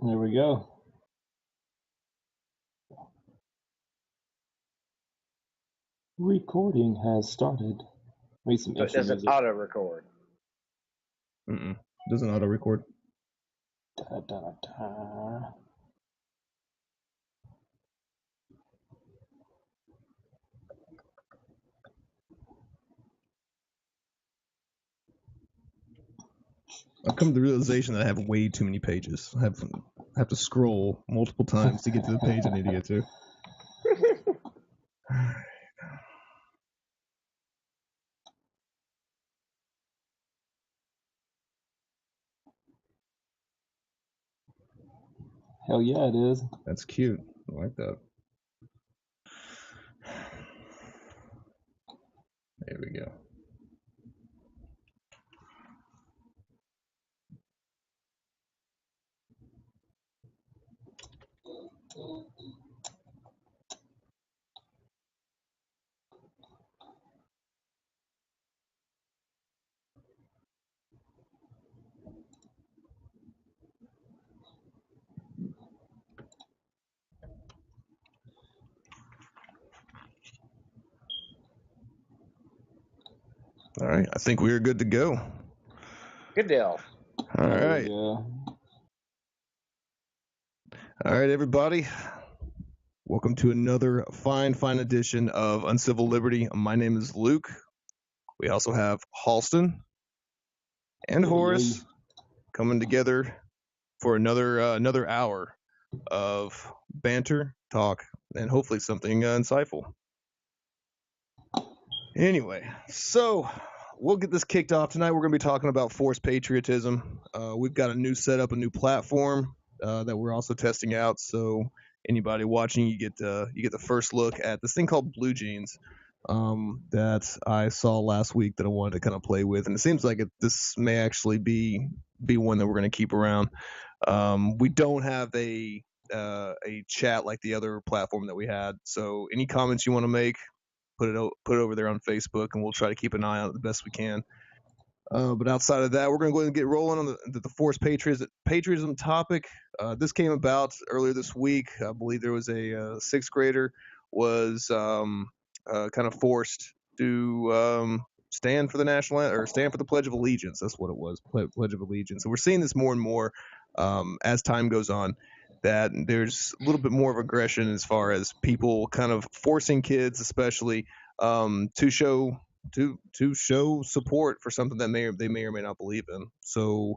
There we go. Recording has started. Need some So it intro doesn't music. auto record. Doesn't auto record. Da, da, da. I've come to the realization that I have way too many pages. I have to scroll multiple times to get to the page I need to get to. Hell yeah, it is. That's cute. I like that. There we go. All right, I think we're good to go. Good deal. All There right. we go. All right, everybody. Welcome to another fine edition of Uncivil Liberty. My name is Luke. We also have Halston and Horace coming together for another hour of banter, talk, and hopefully something insightful. Anyway, so we'll get this kicked off tonight. We're going to be talking about forced patriotism. We've got a new setup, a new platform that we're also testing out. So anybody watching, you get the first look at this thing called Blue Jeans that I saw last week that I wanted to kind of play with, and it seems like this may actually be one that we're going to keep around. We don't have a chat like the other platform that we had. So any comments you want to make, put it over there on Facebook, and we'll try to keep an eye on it the best we can. But outside of that, we're going to go ahead and get rolling on the forced patriotism topic. This came about earlier this week. I believe there was a sixth grader was kind of forced to stand for the stand for the Pledge of Allegiance. That's what it was, Pledge of Allegiance. So we're seeing this more and more as time goes on, that there's a little bit more of aggression as far as people kind of forcing kids, especially, to show support for something that they may or may not believe in. So,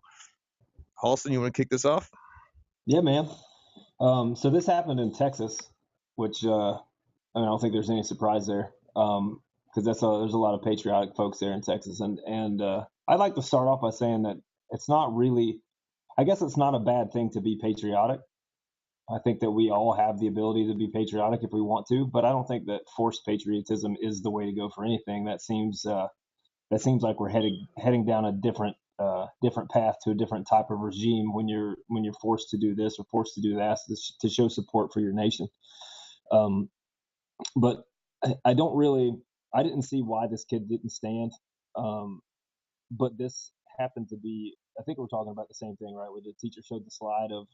Halston, you want to kick this off? Yeah, man. So this happened in Texas, which I don't think there's any surprise there, because there's a lot of patriotic folks there in Texas, and I'd like to start off by saying that it's not really, I guess it's not a bad thing to be patriotic. I think that we all have the ability to be patriotic if we want to, but I don't think that forced patriotism is the way to go for anything. That seems like we're heading down a different path to a different type of regime when you're forced to do this or forced to do that to show support for your nation. But I didn't see why this kid didn't stand. But this happened to be, I think we're talking about the same thing, right? Where the teacher showed the slide of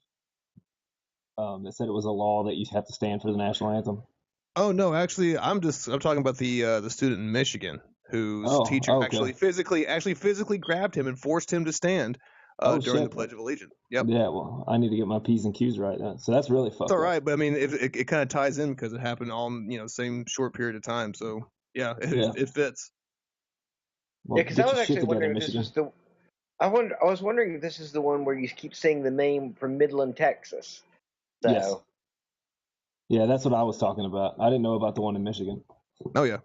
that said it was a law that you have to stand for the national anthem. Oh no, actually, I'm talking about the student in Michigan whose teacher okay. actually physically grabbed him and forced him to stand during the Pledge of Allegiance. Yep. Yeah, well, I need to get my P's and Q's right then. So that's really fucked It's all right, up. but I mean, it kind of ties in because it happened all in same short period of time. So yeah, it fits. Well, yeah, because I was actually wondering if this was the. I was wondering if this is the one where you keep saying the name from Midland, Texas. So. Yes. Yeah, that's what I was talking about. I didn't know about the one in Michigan. Oh yeah.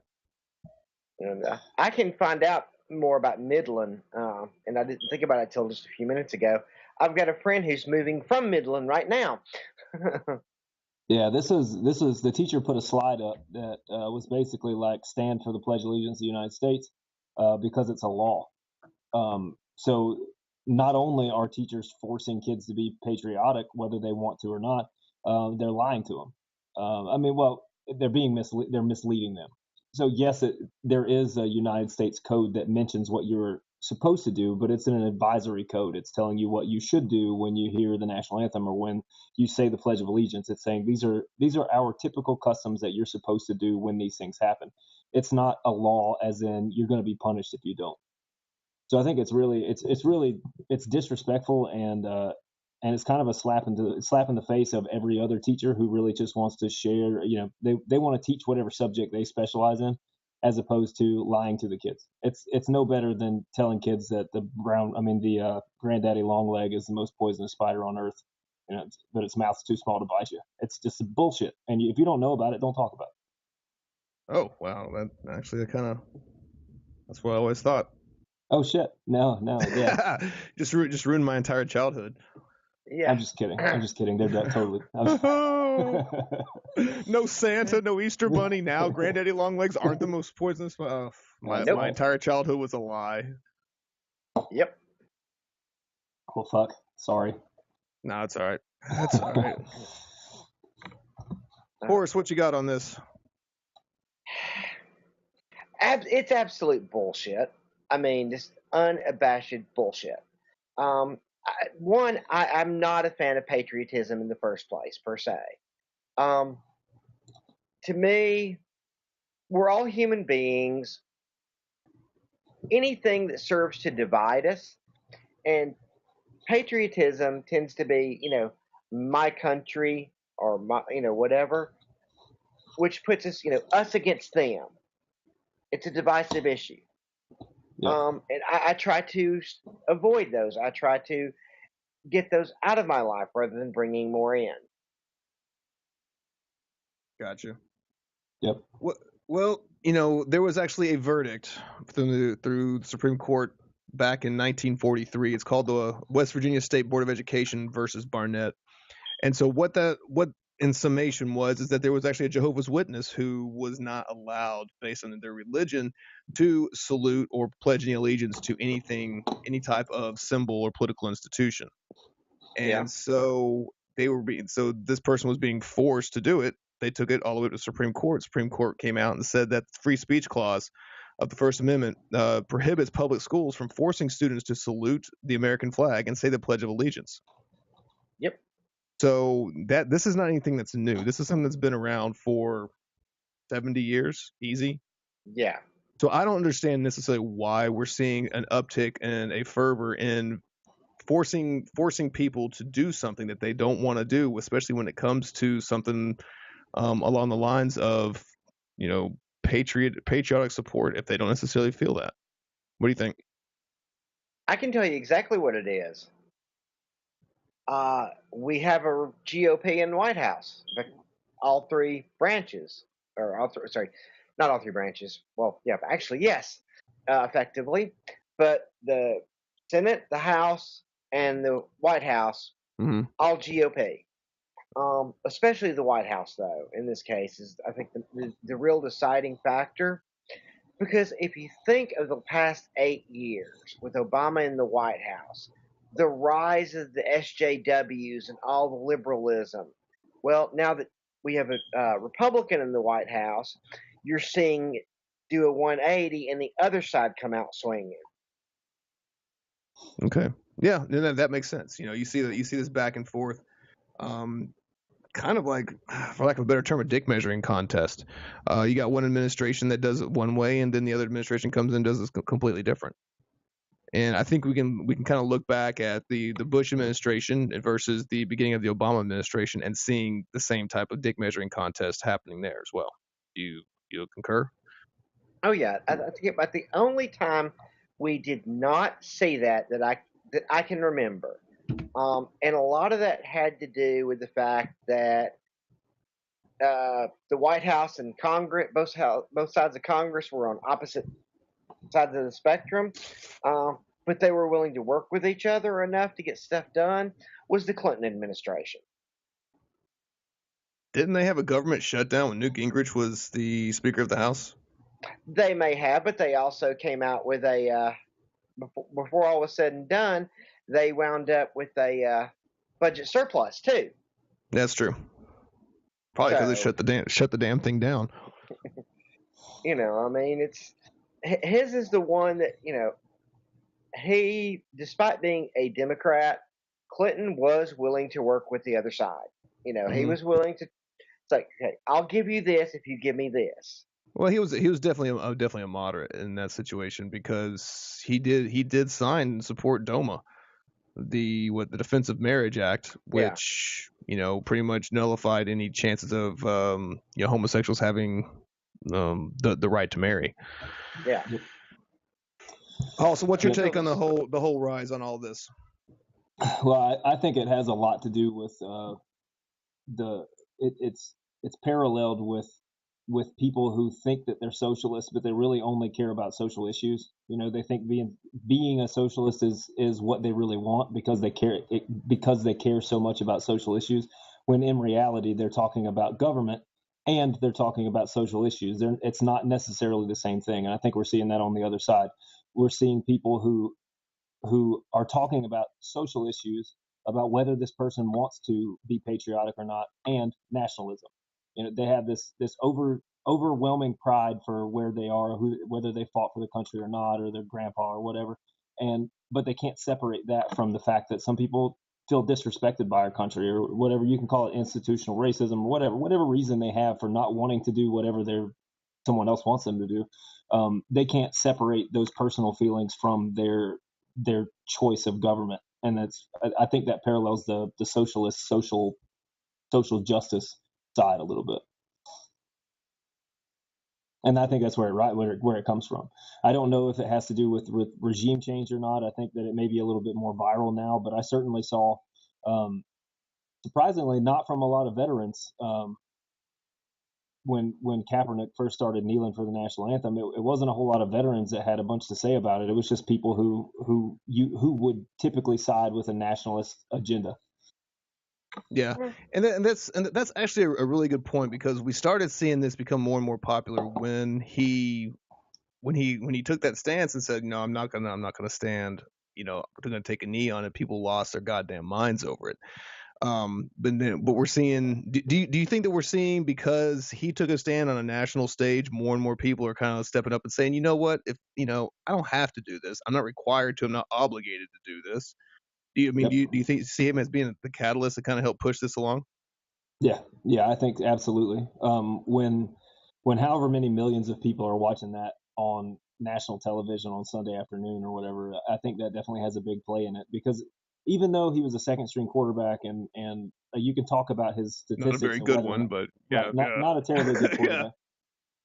And I can find out more about Midland, and I didn't think about it until just a few minutes ago. I've got a friend who's moving from Midland right now. Yeah, this is the teacher put a slide up that was basically like stand for the Pledge of Allegiance of the United States because it's a law. So not only are teachers forcing kids to be patriotic, whether they want to or not, they're lying to them. They're misleading them. So yes, there is a United States code that mentions what you're supposed to do, but it's in an advisory code. It's telling you what you should do when you hear the national anthem or when you say the Pledge of Allegiance. It's saying these are our typical customs that you're supposed to do when these things happen. It's not a law, as in you're going to be punished if you don't. So I think it's disrespectful, and it's kind of a slap in the face of every other teacher who really just wants to share. They want to teach whatever subject they specialize in, as opposed to lying to the kids. It's no better than telling kids that the granddaddy longleg is the most poisonous spider on earth, but its mouth's too small to bite you. It's just bullshit. And if you don't know about it, don't talk about it. Oh wow, that's what I always thought. Oh shit! No, yeah. just ruined my entire childhood. Yeah. I'm just kidding. They're totally. No Santa, no Easter Bunny. Now Granddaddy Longlegs aren't the most poisonous. My entire childhood was a lie. Yep. Well, fuck. Sorry. No, it's all right. That's all right. Horace, what you got on this? It's absolute bullshit. I mean, just unabashed bullshit. I'm not a fan of patriotism in the first place, per se. To me, we're all human beings. Anything that serves to divide us, and patriotism tends to be, my country or my, whatever, which puts us, us against them. It's a divisive issue. Yeah. And I try to avoid those. I try to get those out of my life rather than bringing more in. Gotcha. Yep. Well, there was actually a verdict through the Supreme Court back in 1943. It's called the West Virginia State Board of Education versus Barnett. And so what in summation is that there was actually a Jehovah's Witness who was not allowed, based on their religion, to salute or pledge any allegiance to any type of symbol or political institution. And so this person was being forced to do it. They took it all the way to the Supreme Court. Supreme Court came out and said that the free speech clause of the First Amendment prohibits public schools from forcing students to salute the American flag and say the Pledge of Allegiance. Yep. So this is not anything that's new. This is something that's been around for 70 years, easy. Yeah. So I don't understand necessarily why we're seeing an uptick and a fervor in forcing people to do something that they don't want to do, especially when it comes to something along the lines of, patriotic support, if they don't necessarily feel that. What do you think? I can tell you exactly what it is. We have a GOP in the White House. All three branches, not all three branches. Well, yeah, actually, yes, effectively. But the Senate, the House, and the White House, all GOP. Especially the White House, though, in this case, is, I think, the real deciding factor. Because if you think of the past 8 years with Obama in the White House, the rise of the SJWs and all the liberalism, well, now that we have a Republican in the White House, you're seeing do a 180 and the other side come out swinging. Okay. Yeah, that makes sense. You see this back and forth. Kind of like, for lack of a better term, a dick measuring contest. You got one administration that does it one way, and then the other administration comes in and does it completely different. And I think we can kind of look back at the Bush administration versus the beginning of the Obama administration and seeing the same type of dick measuring contest happening there as well. You concur? Oh yeah, I think about the only time we did not see that I can remember. And a lot of that had to do with the fact that the White House and Congress, both sides of Congress, were on opposite sides of the spectrum, but they were willing to work with each other enough to get stuff done. Was the Clinton administration? Didn't they have a government shutdown when Newt Gingrich was the Speaker of the House? They may have, but they also came out with before all was said and done, they wound up with a budget surplus too. That's true. Probably because they shut the damn thing down. I mean, it's his is the one that he, despite being a Democrat, Clinton was willing to work with the other side. He Mhm. was willing to. It's like, hey, I'll give you this if you give me this. Well, he was definitely a moderate in that situation because he did sign and support DOMA, the Defense of Marriage Act, Yeah, which pretty much nullified any chances of homosexuals having the right to marry. yeah. Also, what's your Yeah. take on the whole rise on all this? Well, I think it has a lot to do with it's paralleled with people who think that they're socialists, but they really only care about social issues. They think being a socialist is what they really want because they care so much about social issues. When in reality, they're talking about government and they're talking about social issues. It's not necessarily the same thing, and I think we're seeing that on the other side. We're seeing people who are talking about social issues, about whether this person wants to be patriotic or not, and nationalism. They have this overwhelming pride for where they are, whether they fought for the country or not, or their grandpa or whatever, but they can't separate that from the fact that some people feel disrespected by our country, or whatever you can call it, institutional racism, or whatever reason they have for not wanting to do whatever someone else wants them to do. They can't separate those personal feelings from their choice of government, and I think that parallels the socialist social justice side a little bit, and I think that's where it comes from. I don't know if it has to do with regime change or not. I think that it may be a little bit more viral now, but I certainly saw, surprisingly, not from a lot of veterans. When Kaepernick first started kneeling for the national anthem, it wasn't a whole lot of veterans that had a bunch to say about it. It was just people who would typically side with a nationalist agenda. Yeah, and that's actually a really good point because we started seeing this become more and more popular when he took that stance and said, no, I'm not gonna stand. I'm gonna take a knee on it. People lost their goddamn minds over it. But we're seeing. Do you think that we're seeing, because he took a stand on a national stage, more and more people are kind of stepping up and saying, you know what, if I don't have to do this. I'm not required to. I'm not obligated to do this. Yep. Do you see him as being the catalyst to kind of help push this along? Yeah, I think absolutely. When however many millions of people are watching that on national television on Sunday afternoon or whatever, I think that definitely has a big play in it, because even though he was a second string quarterback, and you can talk about his Not a statistics very and good whether or one, not, but right, yeah, not a terribly good yeah.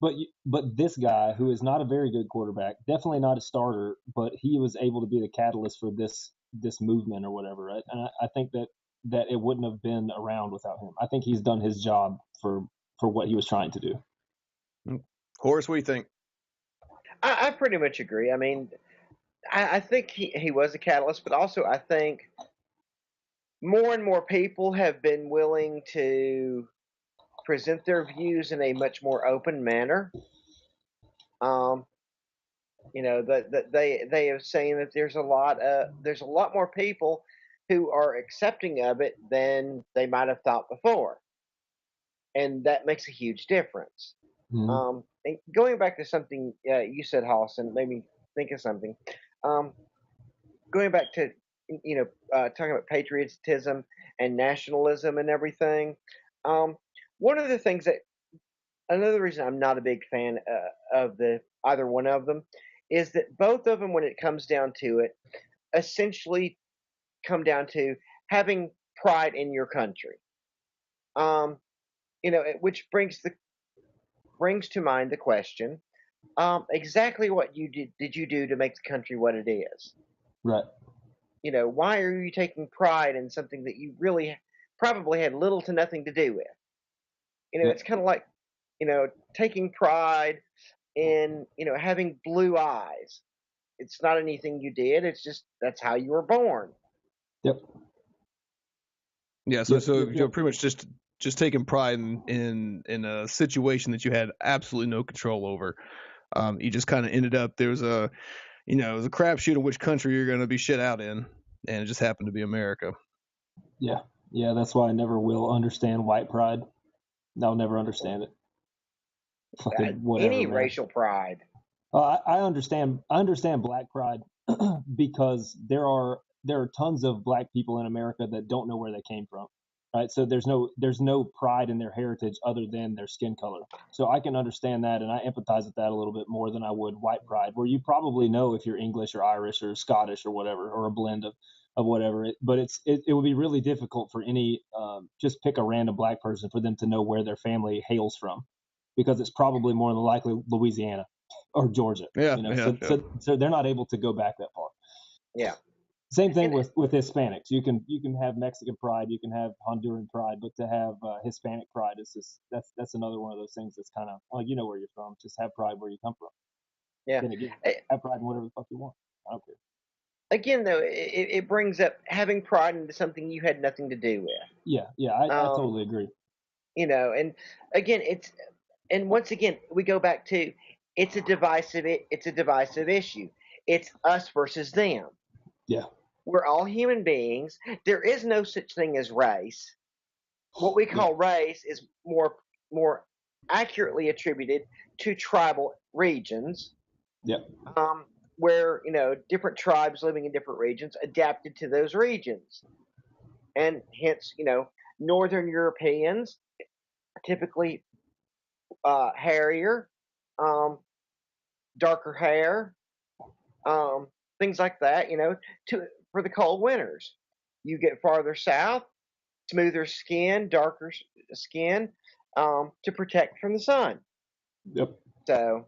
quarterback. But this guy, who is not a very good quarterback, definitely not a starter, but he was able to be the catalyst for this movement or whatever, right? And I think that it wouldn't have been around without him. I think he's done his job for what he was trying to do. Horace, what do you think? I pretty much agree. I mean, I think he was a catalyst, but also I think more and more people have been willing to present their views in a much more open manner. Um, that they have saying that there's a lot more people who are accepting of it than they might have thought before, and that makes a huge difference. Mm-hmm. And going back to something you said, Halston, made me think of something. Um, Going back to talking about patriotism and nationalism and everything. Um, One of the things that another reason I'm not a big fan of the either one of them is that both of them, when it comes down to it, essentially come down to having pride in your country. Um, which brings to mind the question: exactly what did you do to make the country what it is? Right. Why are you taking pride in something that you really probably had little to nothing to do with? Yep. It's kind of like taking pride in having blue eyes. It's not anything you did. It's just that's how you were born. Yep. Yeah, Yep. so Yep. you're Yep. pretty much just taking pride in a situation that you had absolutely no control over. You just kind of ended up there was a it was a crapshoot of which country you're going to be shit out in, and it just happened to be America. Yeah. Yeah. That's why I never will understand white pride. I'll never understand it. Fucking whatever, Any man. racial pride. I understand black pride because there are tons of black people in America that don't know where they came from, right? So there's no pride in their heritage other than their skin color. So I can understand that, and I empathize with that a little bit more than I would white pride, where you probably know if you're English or Irish or Scottish or whatever, or a blend of whatever. But it would be really difficult for any just pick a random black person for them to know where their family hails from, because it's probably more than likely Louisiana or Georgia. Yeah, you know, yeah. so they're not able to go back that far. Yeah. Same thing with Hispanics. You can have Mexican pride, you can have Honduran pride, but to have Hispanic pride is just that's another one of those things that's kind of, well, you know where you're from, just have pride where you come from. Yeah. Then again, have pride in whatever the fuck you want. I don't care. Again, though, it brings up having pride into something you had nothing to do with. Yeah, I totally agree. You know, and again, once again, we go back to it's a divisive issue. It's us versus them. Yeah. We're all human beings. There is no such thing as race. What we call race is more accurately attributed to tribal regions. Yep. Where different tribes living in different regions adapted to those regions, and hence Northern Europeans typically hairier, darker hair, things like that. For the cold winters, you get farther south, smoother skin, darker skin, to protect from the sun. Yep. So.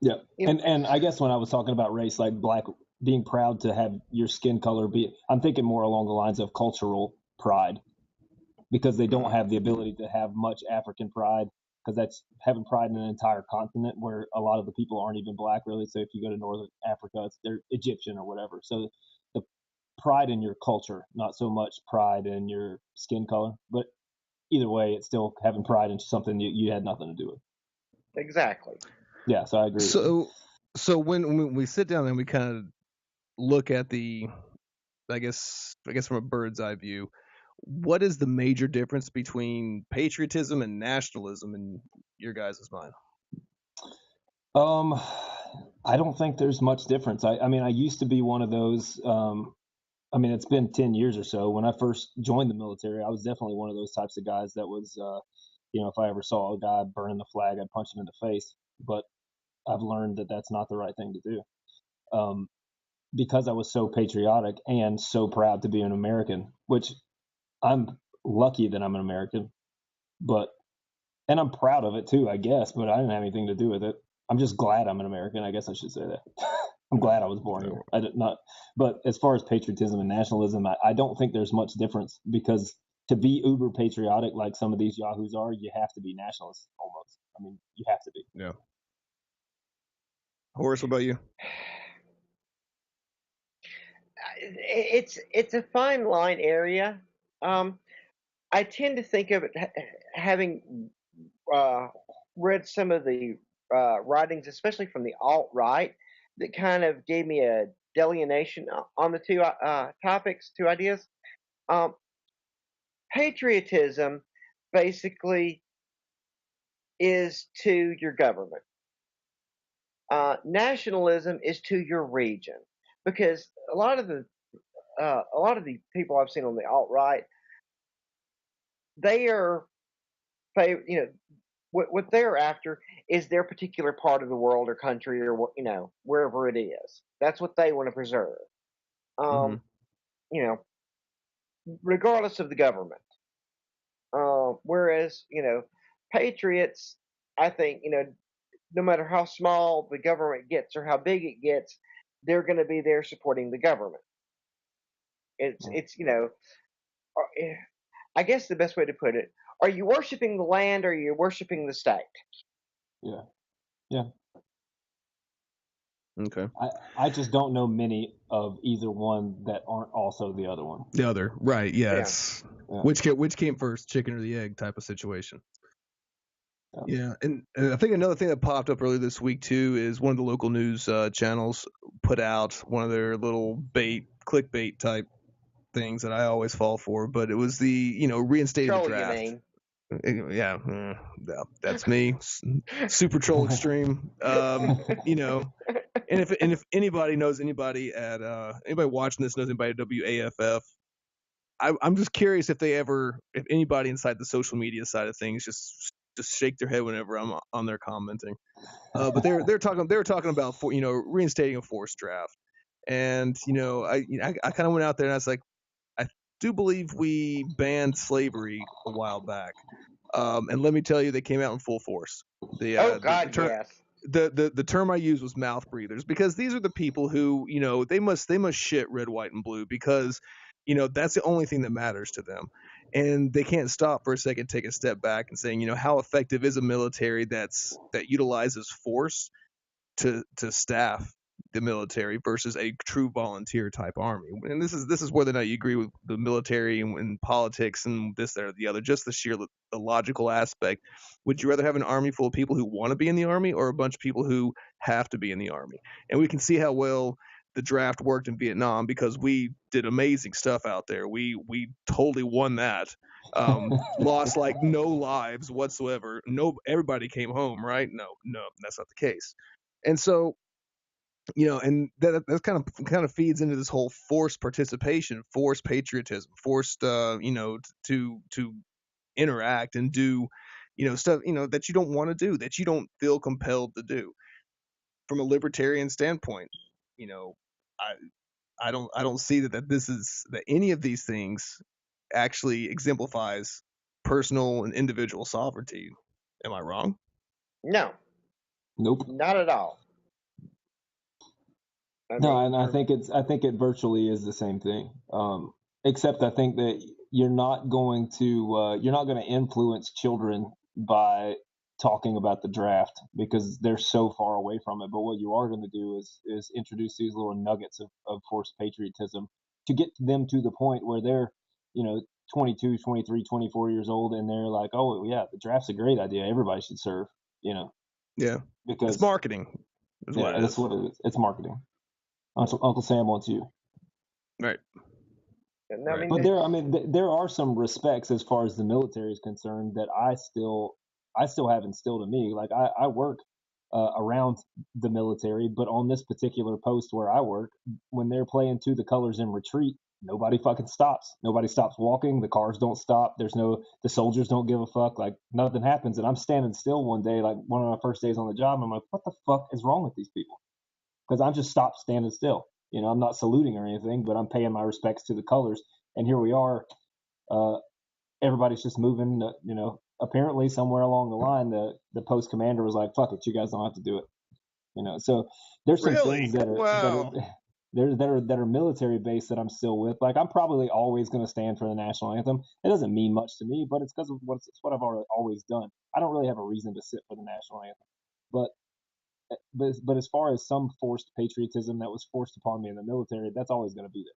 Yep. And I guess when I was talking about race, like black being proud to have your skin color be, I'm thinking more along the lines of cultural pride, because they don't have the ability to have much African pride, because that's having pride in an entire continent where a lot of the people aren't even black, really. So if you go to Northern Africa, they're Egyptian or whatever. So the pride in your culture, not so much pride in your skin color. But either way, it's still having pride in something you had nothing to do with. Exactly. Yeah, so I agree. So when we sit down and we kind of look at I guess from a bird's eye view, what is the major difference between patriotism and nationalism in your guys' mind? I don't think there's much difference. I mean, I used to be one of those. I mean, it's been 10 years or so. When I first joined the military, I was definitely one of those types of guys that was, if I ever saw a guy burning the flag, I'd punch him in the face. But I've learned that that's not the right thing to do. Because I was so patriotic and so proud to be an American, which I'm lucky that I'm an American, and I'm proud of it too, I guess, but I didn't have anything to do with it. I'm just glad I'm an American. I guess I should say that. I'm glad I was born here. But as far as patriotism and nationalism, I don't think there's much difference, because to be uber patriotic like some of these yahoos are, you have to be nationalist almost. I mean, you have to be. Yeah. Horace, what about you? It's a fine line area. I tend to think of it, having read some of the writings, especially from the alt-right, that kind of gave me a delineation on the two topics, two ideas. Patriotism basically is to your government. Nationalism is to your region, because a lot of the people I've seen on the alt-right, they are, what they're after is their particular part of the world or country, or wherever it is. That's what they want to preserve. Regardless of the government. Whereas patriots, I think no matter how small the government gets or how big it gets, they're going to be there supporting the government. It's I guess the best way to put it: are you worshiping the land, or are you worshiping the state? Yeah. Okay. I just don't know many of either one that aren't also the other one. The other, right? Yeah. Yeah. It's which came first, chicken or the egg type of situation. Yeah, and I think another thing that popped up earlier this week too is one of the local news channels put out one of their little clickbait type things that I always fall for, but it was the reinstated Troll, the draft. you mean? Yeah, that's me. Super troll extreme. And if anybody knows anybody at anybody watching this knows anybody at WAFF, I'm just curious if anybody inside the social media side of things just shake their head whenever I'm on there commenting. But they were talking about reinstating a forced draft, and I kind of went out there and I was like, I do believe we banned slavery a while back, and let me tell you, they came out in full force. Yes. The term I used was mouth breathers, because these are the people who, they must shit red, white, and blue, because that's the only thing that matters to them, and they can't stop for a second, take a step back, and saying, how effective is a military that utilizes force to staff the military versus a true volunteer type army. And this is whether or not you agree with the military and politics and this, that, or the other, just the logical aspect. Would you rather have an army full of people who want to be in the army, or a bunch of people who have to be in the army? And we can see how well the draft worked in Vietnam, because we did amazing stuff out there. We totally won that. Lost like no lives whatsoever. Everybody came home, right? No, that's not the case. And so, and that kind of feeds into this whole forced participation, forced patriotism, forced, to interact and do, stuff, that you don't want to do, that you don't feel compelled to do. From a libertarian standpoint, I don't see that any of these things actually exemplifies personal and individual sovereignty. Am I wrong? No. Nope. Not at all. And I think it virtually is the same thing. Except I think that you're not going to influence children by talking about the draft, because they're so far away from it. But what you are going to do is introduce these little nuggets of forced patriotism to get them to the point where they're, 22, 23, 24 years old, and they're like, oh yeah, the draft's a great idea. Everybody should serve. Yeah, because it's marketing. That's what it is. It's marketing. Uncle Sam wants you. Right. Right. But there are some respects as far as the military is concerned that I still have instilled in me. Like I work around the military, but on this particular post where I work, when they're playing To the Colors in retreat, nobody fucking stops. Nobody stops walking. The cars don't stop. The soldiers don't give a fuck. Like nothing happens. And I'm standing still one day, like one of my first days on the job. And I'm like, what the fuck is wrong with these people? Because I'm just stopped standing still. I'm not saluting or anything, but I'm paying my respects to the colors. And here we are. Everybody's just moving. Apparently somewhere along the line, the post commander was like, "Fuck it, you guys don't have to do it." So there's some things that are military based that I'm still with. Like I'm probably always going to stand for the national anthem. It doesn't mean much to me, but it's because of what I've always done. I don't really have a reason to sit for the national anthem, but as far as some forced patriotism that was forced upon me in the military, that's always going to be there.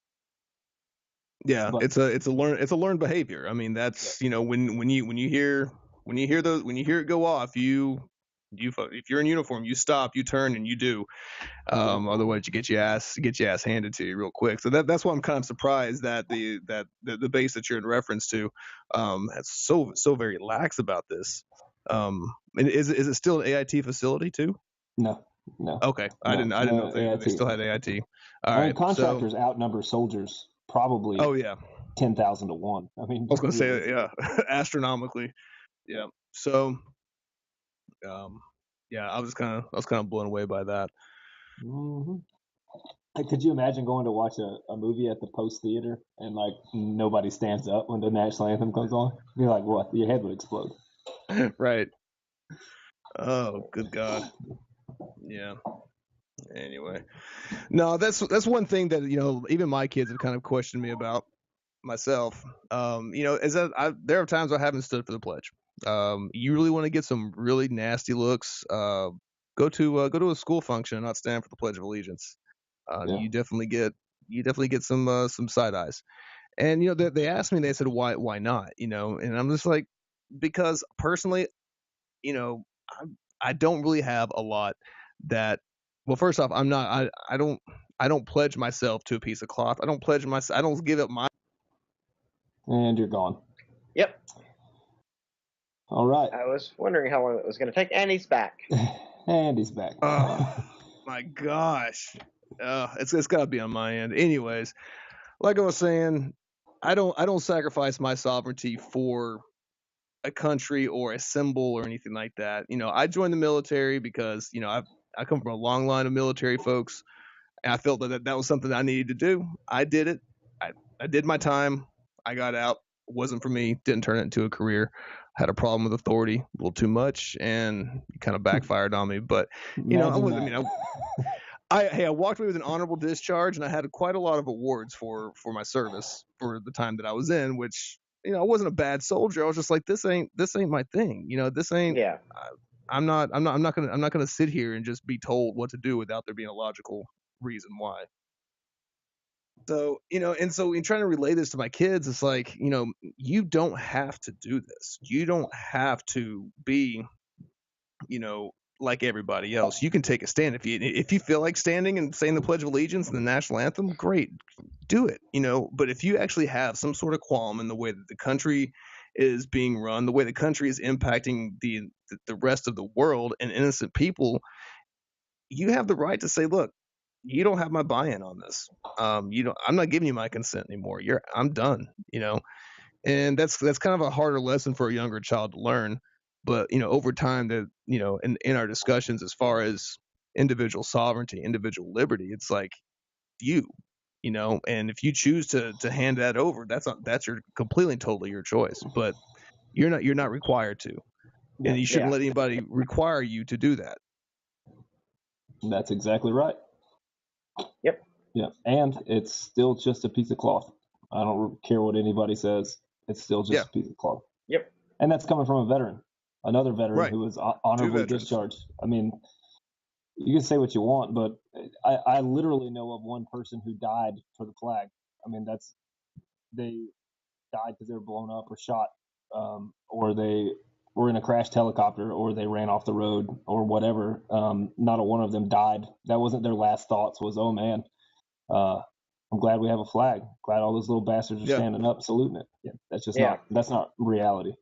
Yeah, but it's a learned behavior. I mean, that's when you hear it go off, if you're in uniform, you stop, you turn, and you do. Otherwise, you get your ass handed to you real quick. So that's why I'm kind of surprised that the base that you're in reference to is so very lax about this. Is it still an AIT facility too? No. Okay, I didn't know if they still had AIT. All right, contractors outnumber soldiers probably. Oh yeah, 10,000 to 1. I mean, I was gonna say astronomically. Yeah. So, I was kind of blown away by that. Mm-hmm. Could you imagine going to watch a movie at the Post Theater and like nobody stands up when the national anthem comes on? You're like, what? Your head would explode. Right. Oh, good God. Yeah. Anyway, no, that's one thing that even my kids have kind of questioned me about myself. Is that there are times I haven't stood for the pledge. You really want to get some really nasty looks? Go to a school function and not stand for the Pledge of Allegiance. You definitely get some side eyes. And they asked me, they said, why not? And I'm just like, because personally, I don't really have a lot that. Well, first off, I'm not. I don't pledge myself to a piece of cloth. I don't pledge myself. I don't give up my. And you're gone. Yep. All right. I was wondering how long it was going to take, and he's back. And he's back. My gosh. It's got to be on my end. Anyways, like I was saying, I don't sacrifice my sovereignty for a country or a symbol or anything like that. I joined the military because I come from a long line of military folks, and I felt that was something I needed to do. I did it. I did my time. I got out. It wasn't for me. Didn't turn it into a career. Had a problem with authority a little too much, and it kind of backfired on me. But I Imagine was. I that. mean, I walked away with an honorable discharge, and I had quite a lot of awards for my service for the time that I was in. Which I wasn't a bad soldier. I was just like, this ain't my thing. This ain't. Yeah. I'm not gonna sit here and just be told what to do without there being a logical reason why. So, and so in trying to relay this to my kids, it's like, you don't have to do this. You don't have to be, you know, like everybody else. You can take a stand. If you feel like standing and saying the Pledge of Allegiance and the national anthem, great, do it. But if you actually have some sort of qualm in the way that the country is being run, the way the country is impacting the rest of the world and innocent people, you have the right to say, look, you don't have my buy-in on this. I'm not giving you my consent anymore. I'm done. And that's kind of a harder lesson for a younger child to learn. But over time, that in our discussions as far as individual sovereignty, individual liberty, it's like you, and if you choose to hand that over, that's your completely and totally your choice. But you're not required to, and you shouldn't Yeah. let anybody require you to do that. That's exactly right. Yep. Yeah, and it's still just a piece of cloth. I don't care what anybody says. It's still just Yeah. a piece of cloth. Yep. And that's coming from a veteran, another veteran Right. who was Two honorably veterans. discharged. I mean, you can say what you want, but I literally know of one person who died for the flag. I mean, they died because they were blown up or shot, or they were in a crashed helicopter, or they ran off the road, or whatever. Not a one of them died. That wasn't their last thoughts. Was, oh man, I'm glad we have a flag. Glad all those little bastards are Yeah. standing up, saluting it. Yeah, that's just Yeah. that's not reality.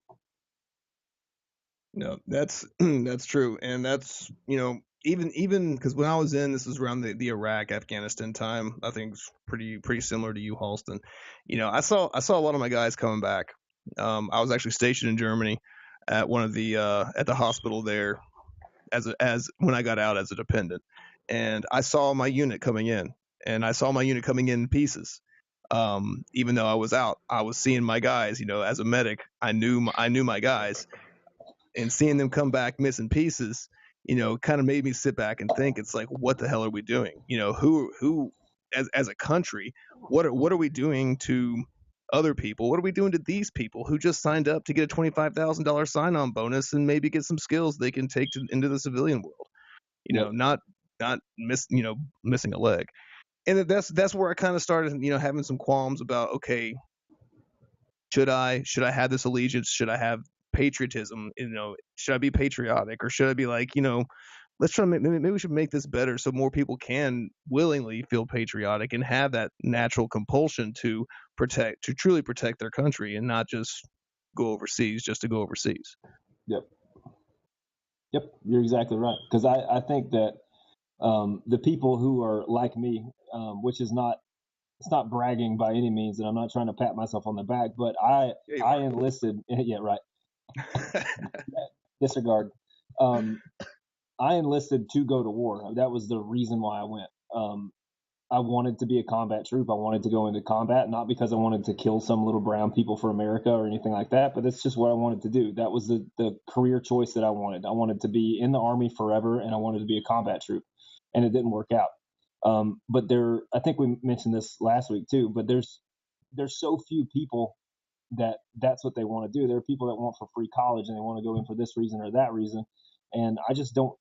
No, that's that's true, and that's even because when I was this was around the Iraq Afghanistan time. I think it's pretty similar to you, Halston. I saw a lot of my guys coming back. I was actually stationed in Germany at one of the at the hospital there as when I got out as a dependent, and I saw my unit coming in, and I saw my unit coming in pieces. Even though I was out, I was seeing my guys. As a medic, I knew my guys, and seeing them come back missing pieces, kind of made me sit back and think. It's like, what the hell are we doing? Who as a country, what are we doing to other people? What are we doing to these people who just signed up to get a $25,000 sign-on bonus and maybe get some skills they can take into the civilian world? Yep. Not missing a leg. And that's where I kind of started, having some qualms about, okay, should I have this allegiance? Should I have patriotism? Should I be patriotic, or should I be like, let's try to maybe we should make this better so more people can willingly feel patriotic and have that natural compulsion to truly protect their country and not just go overseas just to go overseas. Yep. You're exactly right. Because I think that the people who are like me, which is not, it's not bragging by any means, and I'm not trying to pat myself on the back, but I enlisted. Yeah, right. Disregard. I enlisted to go to war. That was the reason why I went. I wanted to be a combat troop. I wanted to go into combat, not because I wanted to kill some little brown people for America or anything like that, but that's just what I wanted to do. That was the career choice that I wanted. I wanted to be in the Army forever, and I wanted to be a combat troop, and it didn't work out. But I think we mentioned this last week too, but there's so few people that's what they want to do. There are people that want for free college and they want to go in for this reason or that reason, and I just don't.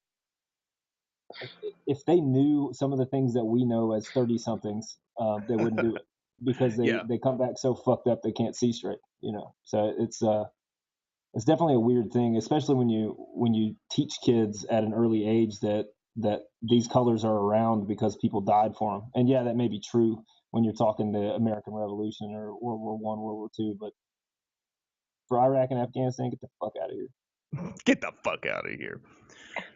If they knew some of the things that we know as 30 somethings, they wouldn't do it because they come back so fucked up they can't see straight. So it's definitely a weird thing, especially when you teach kids at an early age that these colors are around because people died for them. And yeah, that may be true when you're talking the American Revolution or World War I, World War II, but for Iraq and Afghanistan, get the fuck out of here. Get the fuck out of here.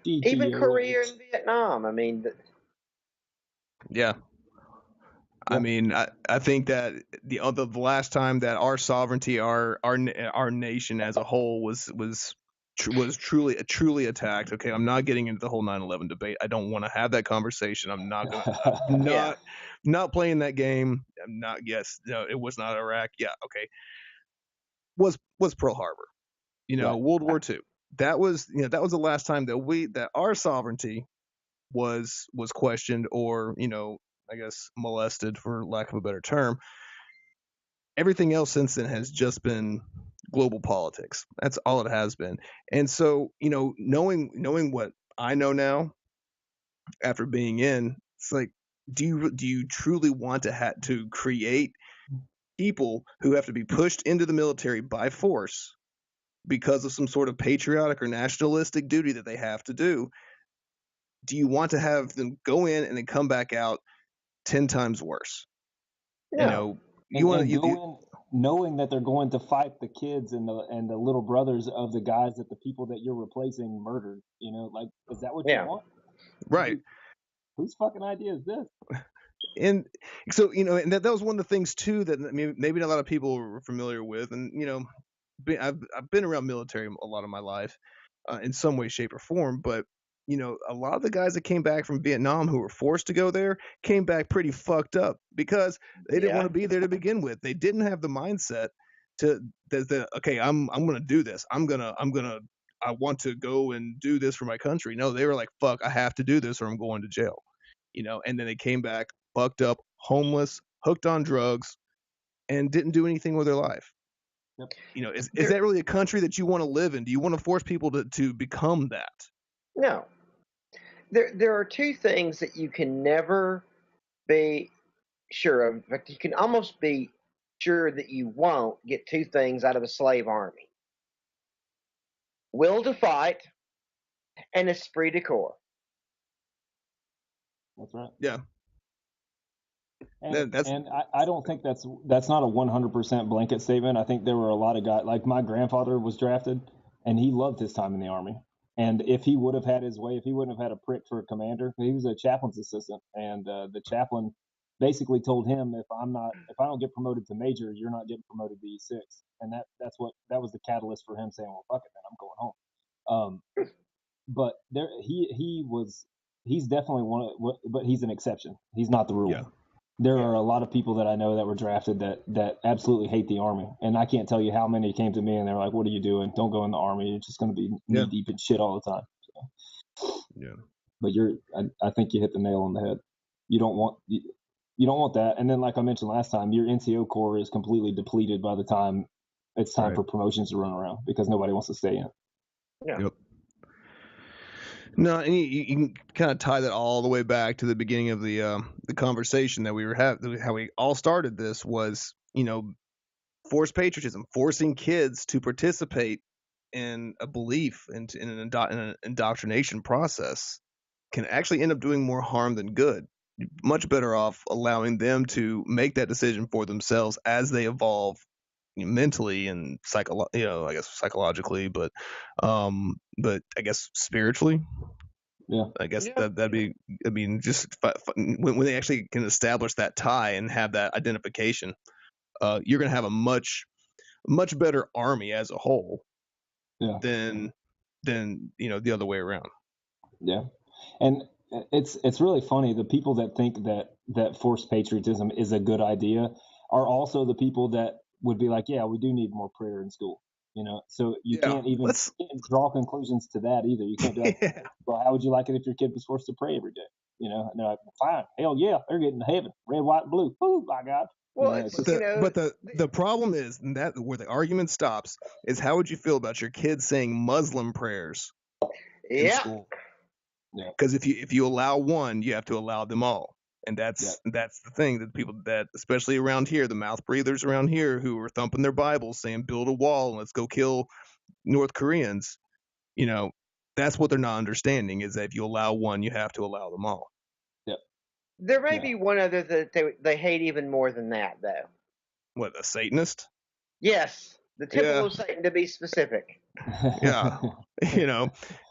Even GTO. Korea and Vietnam. I mean, Yeah. I mean, I think that the last time that our sovereignty, our nation as a whole was truly attacked. Okay, I'm not getting into the whole 9/11 debate. I don't want to have that conversation. I'm not gonna. I'm Yeah. not playing that game. I'm not. Yes, no, it was not Iraq. Yeah, okay. Was Pearl Harbor? Right. World War II. That was that was the last time that our sovereignty was questioned or I guess molested, for lack of a better term. Everything else since then has just been global politics. That's all it has been. And so, knowing what I know now after being in, it's like, do you truly want to create people who have to be pushed into the military by force because of some sort of patriotic or nationalistic duty that they have to do? Do you want to have them go in and then come back out 10 times worse? No. You want And to go in knowing that they're going to fight the kids and the little brothers of the guys that the people that you're replacing murdered. Like, is that what you Yeah. want? right. Whose fucking idea is this? And so and that was one of the things too that maybe not a lot of people were familiar with. And I've been around military a lot of my life, in some way, shape, or form. But a lot of the guys that came back from Vietnam who were forced to go there came back pretty fucked up because they didn't want to be there to begin with. They didn't have the mindset to okay, I'm going to do this. I want to go and do this for my country. No, they were like, fuck, I have to do this or I'm going to jail. And then they came back fucked up, homeless, hooked on drugs, and didn't do anything with their life. Yep. Is that really a country that you want to live in? Do you want to force people to become that? No. There are two things that you can never be sure of. In fact, you can almost be sure that you won't get two things out of a slave army: will to fight and esprit de corps. That's right. Yeah. And, That's and I don't think that's not a 100% blanket statement. I think there were a lot of guys, like my grandfather was drafted, and he loved his time in the Army. And if he would have had his way, if he wouldn't have had a prick for a commander, he was a chaplain's assistant, and the chaplain basically told him, if I don't get promoted to major, you're not getting promoted to E6. And that was the catalyst for him saying, well, fuck it, then I'm going home. But he's definitely but he's an exception. He's not the rule. Yeah. There are a lot of people that I know that were drafted that absolutely hate the Army, and I can't tell you how many came to me and they're like, "What are you doing? Don't go in the Army. You're just going to be knee deep in shit all the time." So, yeah. But I think you hit the nail on the head. You don't want that. And then, like I mentioned last time, your NCO core is completely depleted by the time it's time for promotions to run around because nobody wants to stay in. Yeah. Yep. No, and you can kind of tie that all the way back to the beginning of the conversation that we were having. How we all started this was, forced patriotism, forcing kids to participate in a belief in an indoctrination process can actually end up doing more harm than good. Much better off allowing them to make that decision for themselves as they evolve mentally and I guess psychologically, but I guess spiritually. Yeah. I guess that'd be. I mean, just when they actually can establish that tie and have that identification, you're going to have a much better army as a whole. Yeah. Than the other way around. Yeah, and it's really funny. The people that think that forced patriotism is a good idea are also the people that would be like, yeah, we do need more prayer in school. So you can't even draw conclusions to that either. You can't be like, well, how would you like it if your kid was forced to pray every day? And they're like, fine, hell yeah, they're getting to heaven, red, white, and blue. Oh my God. Well, but the problem is that where the argument stops is how would you feel about your kids saying Muslim prayers in school? Yeah. Because if you allow one, you have to allow them all, and that's the thing that people that especially around here, the mouth breathers around here who are thumping their Bibles saying build a wall and let's go kill North Koreans, that's what they're not understanding is that if you allow one, you have to allow them all. Yep. There may be one other that they hate even more than that, though. What, a Satanist? Yes, the Temple of Satan, to be specific. Yeah,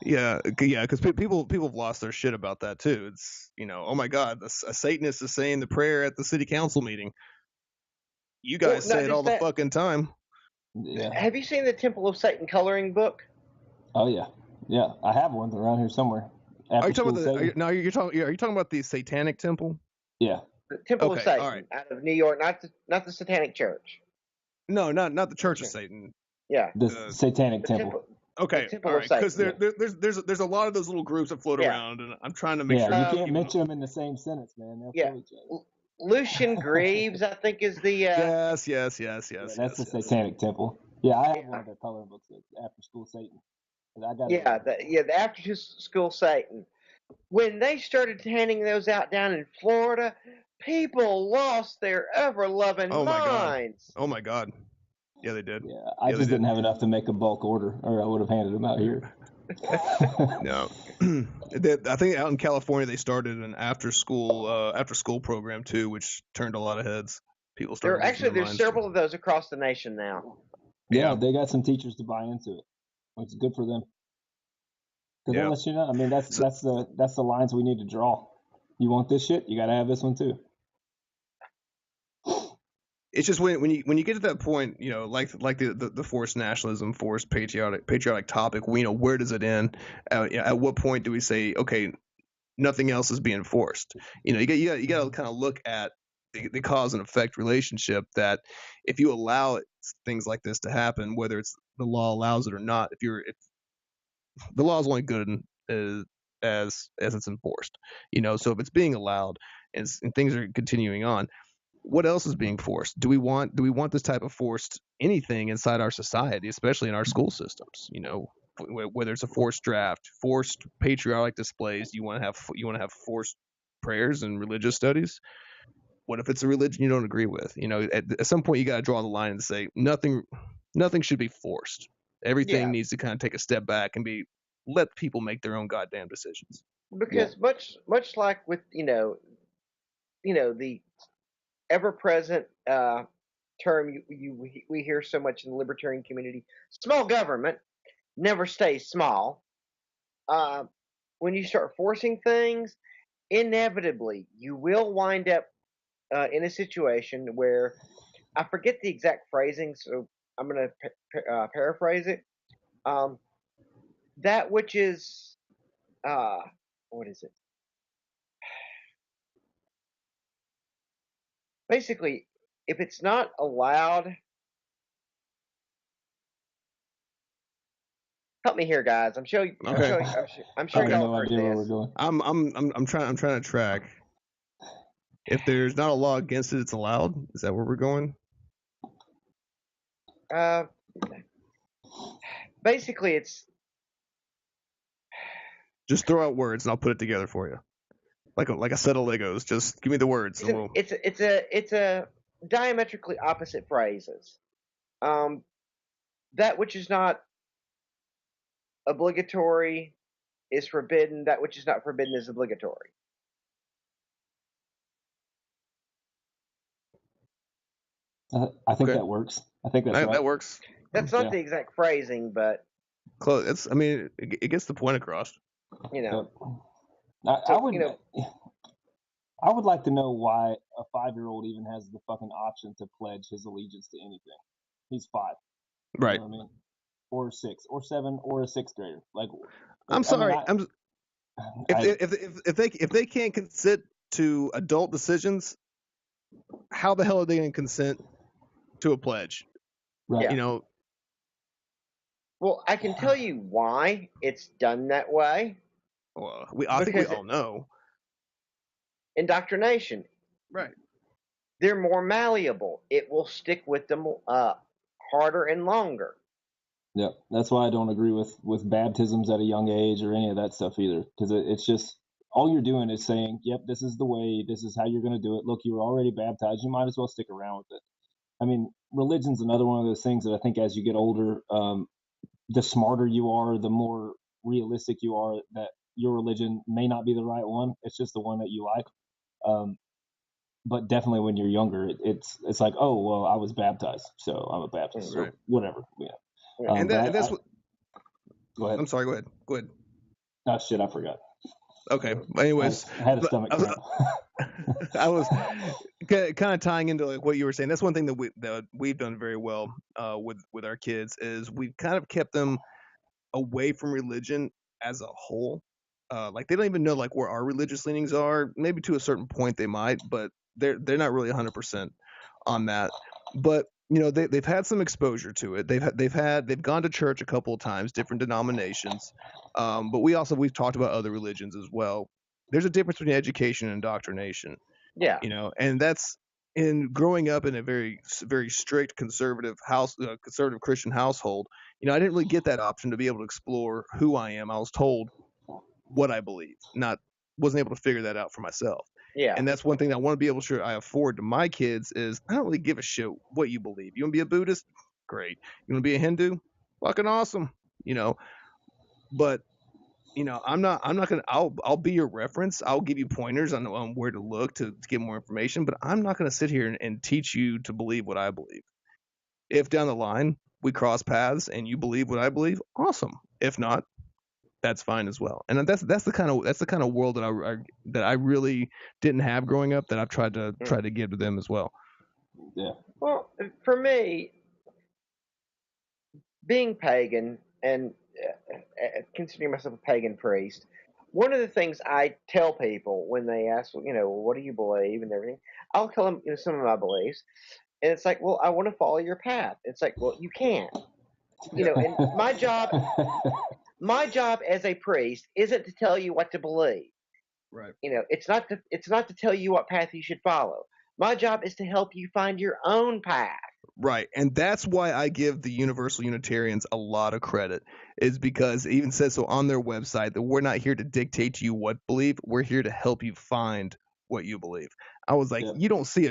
because people have lost their shit about that too. It's oh my God, a Satanist is saying the prayer at the city council meeting. You Well, guys say not it all just the that. fucking time. Yeah. Have you seen the Temple of Satan coloring book? Oh yeah. Yeah. I have one around here somewhere. Are After you talking school about Satan. are you talking about the Satanic Temple? Yeah. The Temple of Okay, all right. Satan out of New York, not the Satanic Church. No, not the Church of Okay. Satan. Yeah, The The Satanic the Temple. the Okay, all Temple of right, because Satan. there's a lot of those little groups that float Yeah. around, and I'm trying to make Yeah, sure you I'm can't keeping. mention them in the same sentence, man. They'll Yeah. kill each other. Lucian Greaves, I think, is the Yes. Yeah, that's the Satanic Temple. Yeah, I have one of their coloring books. It's After School Satan. I got it. the after school Satan. When they started handing those out down in Florida, people lost their ever loving Oh my God. minds. Oh my God. Yeah, they did. Yeah, I Yeah, they just did. didn't have enough to make a bulk order, or I would have handed them out here. No, I think out in California they started an after school program too, which turned a lot of heads. People started losing their There's minds. several of those across the nation now. Yeah, Yeah. they got some teachers to buy into it, which is good for them. Because Yeah. that lets you know. I mean, that's So- the lines we need to draw. You want this shit, you got to have this one too. It's just when you get to that point, like the forced nationalism, forced patriotic topic. Where does it end? At what point do we say, okay, nothing else is being forced? You got to kind of look at the cause and effect relationship. That if you allow things like this to happen, whether it's the law allows it or not, if the law is only good as it's enforced. So if it's being allowed and things are continuing on, what else is being forced? Do we want this type of forced anything inside our society, especially in our school systems? Whether it's a forced draft, forced patriotic displays, you want to have forced prayers and religious studies. What if it's a religion you don't agree with? At some point you got to draw the line and say nothing should be forced. Everything Yeah. needs to kind of take a step back and let people make their own goddamn decisions. Because much like with the ever present term we hear so much in the libertarian community, small government never stays small. When you start forcing things, inevitably you will wind up in a situation where I forget the exact phrasing, so I'm going to paraphrase it. That which is what is it? Basically, if it's not allowed, help me here, guys. I'm sure. Okay. I'm sure I have y'all no heard idea where we're this. going. I'm trying to track. If there's not a law against it, it's allowed. Is that where we're going? Basically, it's Just throw out words and I'll put it together for you. Like a set of Legos. Just give me the words. And it's a diametrically opposite phrases. That which is not obligatory is forbidden. That which is not forbidden is obligatory. I think Okay. that works. I think that's right. That works. That's not the exact phrasing, but Close. It gets the point across. I would like to know why a 5-year-old even has the fucking option to pledge his allegiance to anything. He's 5. Right. You know what I mean? Or 6, or 7, or a 6th grader. Like, I'm sorry. If they can't consent to adult decisions, how the hell are they going to consent to a pledge? Right. Well, I can tell you why it's done that way. Well, I think we all know. Indoctrination. Right. They're more malleable. It will stick with them harder and longer. Yep. That's why I don't agree with baptisms at a young age or any of that stuff either. Because it's just, all you're doing is saying, yep, this is the way, this is how you're going to do it. Look, you were already baptized. You might as well stick around with it. I mean, religion's another one of those things that I think as you get older, the smarter you are, the more realistic you are that your religion may not be the right one. It's just the one that you like. But definitely when you're younger, it's like, oh, well, I was baptized, so I'm a Baptist, Right. so whatever. Yeah. And that's what Go ahead. I'm sorry. Go ahead. Oh shit, I forgot. Okay. Anyways, I had a stomach cramp. I was kind of tying into like what you were saying. That's one thing that we've done very well with our kids is we've kind of kept them away from religion as a whole. Like they don't even know like where our religious leanings are. Maybe to a certain point they might, but they're not really 100% on that. But they've had some exposure to it. They've gone to church a couple of times, different denominations. But we've talked about other religions as well. There's a difference between education and indoctrination. Yeah. And that's in growing up in a very very strict conservative conservative Christian household. I didn't really get that option to be able to explore who I am. I was told what I believe, wasn't able to figure that out for myself. Yeah. And that's one thing that I want to be able to sure I afford to my kids is I don't really give a shit what you believe. You want to be a Buddhist? Great. You want to be a Hindu? Fucking awesome. But I'm not gonna. I'll be your reference. I'll give you pointers on where to look to get more information. But I'm not gonna sit here and teach you to believe what I believe. If down the line we cross paths and you believe what I believe, awesome. If not, that's fine as well. And that's the kind of world that I really didn't have growing up that I've tried to give to them as well. Yeah. Well, for me, being pagan and considering myself a pagan priest, one of the things I tell people when they ask, what do you believe and everything, I'll tell them some of my beliefs, and it's like, well, I want to follow your path. It's like, well, you can't. And my job as a priest isn't to tell you what to believe. Right. It's not to tell you what path you should follow. My job is to help you find your own path. Right. And that's why I give the Universal Unitarians a lot of credit, is because it even says so on their website that we're not here to dictate to you what to believe. We're here to help you find what you believe. I was like, you don't see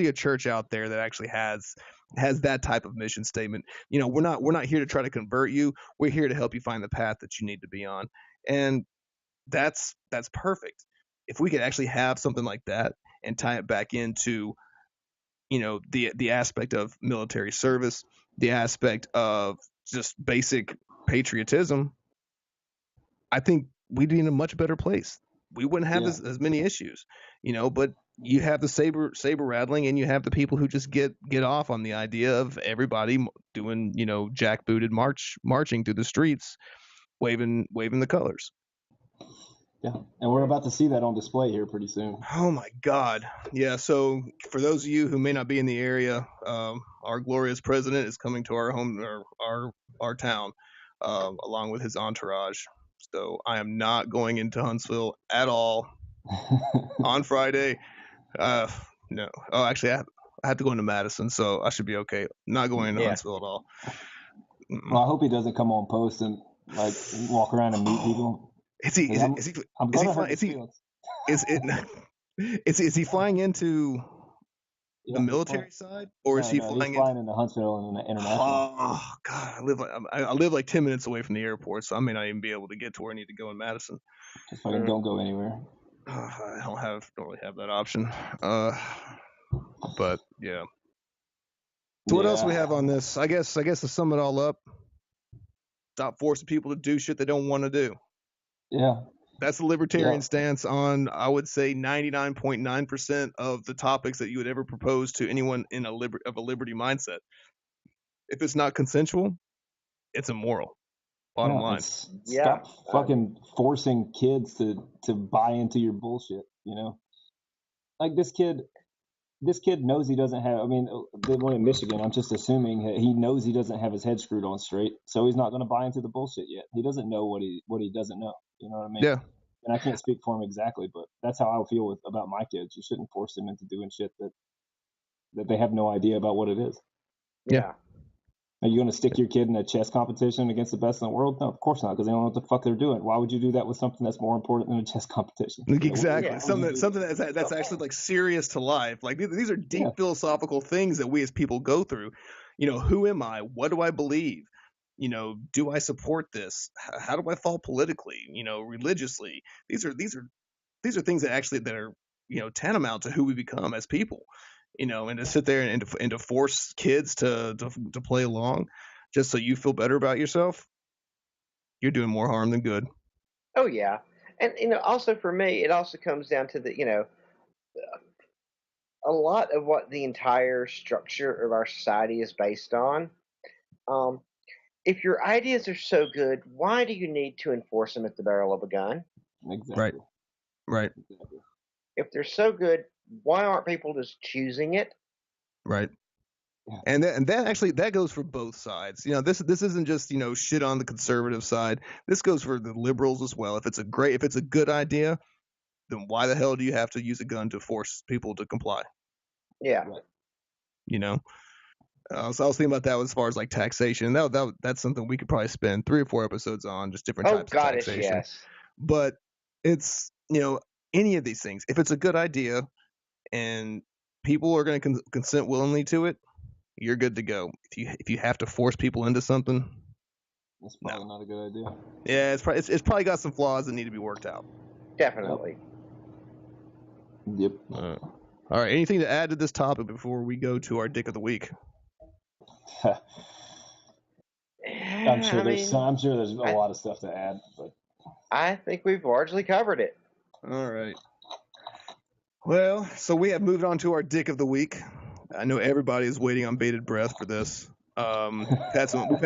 a church out there that actually has that type of mission statement. We're not here to try to convert you. We're here to help you find the path that you need to be on. And that's perfect. If we could actually have something like that and tie it back into the aspect of military service, the aspect of just basic patriotism, I think we'd be in a much better place. We wouldn't have as many issues, but you have the saber rattling and you have the people who just get off on the idea of everybody doing, jackbooted marching through the streets, waving the colors. Yeah, and we're about to see that on display here pretty soon. Oh my God! Yeah. So for those of you who may not be in the area, our glorious president is coming to our home, or our town, along with his entourage. So I am not going into Huntsville at all on Friday. No. Oh, actually, I have to go into Madison, so I should be okay. Not going into Huntsville at all. Well, I hope he doesn't come on post and like walk around and meet people. Is he flying into the military side, or is he flying into Huntsville and international? Oh God, I live like 10 minutes away from the airport, so I may not even be able to get to where I need to go in Madison. Just fucking don't go anywhere. I don't really have that option. But yeah. So what else we have on this? I guess to sum it all up, stop forcing people to do shit they don't want to do. Yeah. That's the libertarian stance on, I would say, 99.9% of the topics that you would ever propose to anyone in a liberty mindset. If it's not consensual, it's immoral. Bottom line. Stop fucking forcing kids to buy into your bullshit. Like this kid knows he doesn't have. I mean, the one in Michigan, I'm just assuming he knows he doesn't have his head screwed on straight, so he's not going to buy into the bullshit yet. He doesn't know what he doesn't know. You know what I mean? Yeah. And I can't speak for him exactly, but that's how I feel about my kids. You shouldn't force them into doing shit that they have no idea about what it is. Yeah. Are you going to stick your kid in a chess competition against the best in the world? No, of course not, because they don't know what the fuck they're doing. Why would you do that with something that's more important than a chess competition? Exactly. Something that's actually like serious to life. Like these are deep philosophical things that we as people go through. Who am I? What do I believe? Do I support this? How do I fall politically? Religiously? These are things that are tantamount to who we become as people. And to sit there and to force kids to play along just so you feel better about yourself. you're doing more harm than good. Oh yeah, and also for me, it also comes down to a lot of what the entire structure of our society is based on. Um, if your ideas are so good, why do you need to enforce them at the barrel of a gun? Exactly. Right. Exactly. If they're so good, why aren't people just choosing it? Right. Yeah. And that actually that goes for both sides. This isn't just shit on the conservative side. This goes for the liberals as well. If it's a good idea, then why the hell do you have to use a gun to force people to comply? Yeah. Right. So I was thinking about that as far as like taxation. That's something we could probably spend 3 or 4 episodes on, just different Oh types of goddess, taxation. yes. But it's any of these things. If it's a good idea and people are going to consent willingly to it, you're good to go. If you have to force people into something, That's probably not a good idea. yeah, it's probably got some flaws that need to be worked out. Definitely. Yep. All right. Anything to add to this topic before we go to our dick of the week? I'm sure there's a lot of stuff to add, but I think we've largely covered it. All right. Well, so we have moved on to our dick of the week. I know everybody is waiting on bated breath for this. We've had some